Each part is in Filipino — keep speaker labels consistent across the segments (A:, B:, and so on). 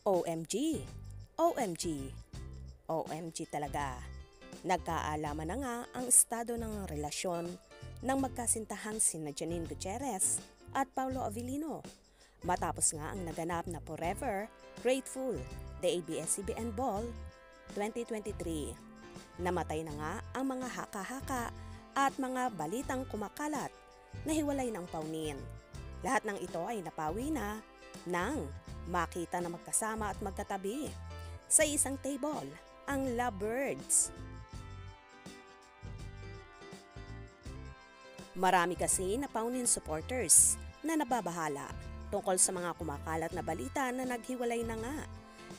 A: OMG, OMG, OMG talaga. Nagkaalaman na nga ang estado ng relasyon ng magkasintahan sina Janine Gutierrez at Paulo Avellino matapos nga ang naganap na Forever Grateful the ABS-CBN Ball 2023. Namatay na nga ang mga haka-haka at mga balitang kumakalat na hiwalay ng paunin. Lahat ng ito ay napawi na nang makita na magkasama at magkatabi sa isang table ang lovebirds. Marami kasi na paunin supporters na nababahala tungkol sa mga kumakalat na balita na naghiwalay na nga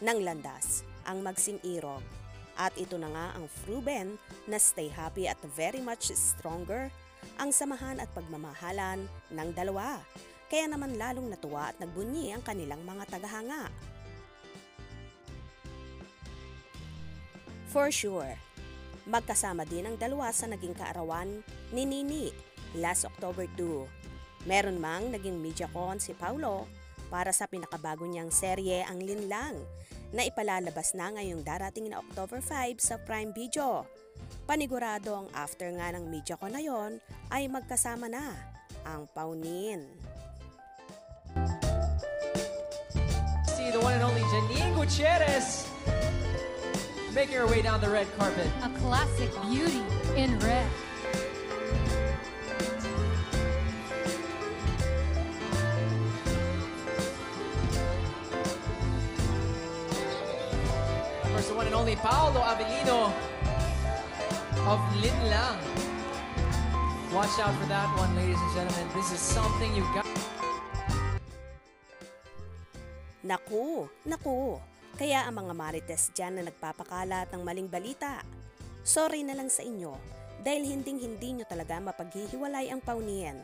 A: ng landas ang Maxim Irog. At ito na nga ang proven na stay happy at very much stronger ang samahan at pagmamahalan ng dalawa. Kaya naman lalong natuwa at nagbunyi ang kanilang mga tagahanga. For sure, magkasama din ang dalawa sa naging kaarawan ni Nini last October 2. Meron mang naging media con si Paulo para sa pinakabago niyang serye ang Linlang na ipalalabas na ngayong darating na October 5 sa Prime Video. Panigurado ang after nga ng media con na yon ay magkasama na ang paunin.
B: See the one and only Janine Gutierrez making her way down the red carpet.
C: A classic beauty in red.
B: Of course, the one and only Paulo Avellino of Linlang. Watch out for that one, ladies and gentlemen. This is something you got.
A: Naku, kaya ang mga marites dyan na nagpapakalat ng maling balita, sorry na lang sa inyo dahil hinding-hindi nyo talaga mapaghihiwalay ang paunin.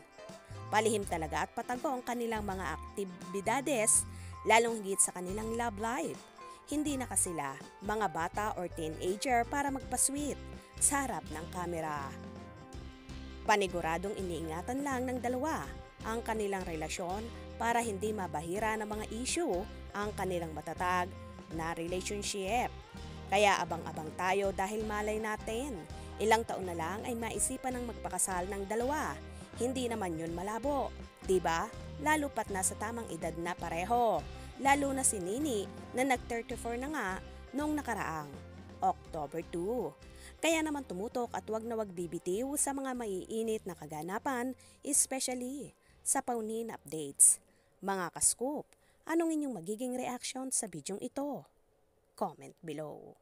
A: Palihim talaga at patago ang kanilang mga aktibidades, lalong higit sa kanilang love life. Hindi na kasila mga bata or teenager para magpasweet sa harap ng kamera. Paniguradong iniingatan lang ng dalawa ang kanilang relasyon para hindi mabahira ng mga issue ang kanilang matatag na relationship. Kaya abang-abang tayo dahil malay natin, ilang taon na lang ay maisipan ng magpakasal ng dalawa. Hindi naman yun malabo, diba? Lalo pat nasa tamang edad na pareho. Lalo na si Nini na nag-34 na nga noong nakaraang October 2. Kaya naman tumutok at wag na wag bibitiw sa mga maiinit na kaganapan, especially sa paunin updates. Mga ka-scoop, anong inyong magiging reaction sa bidyong ito? Comment below.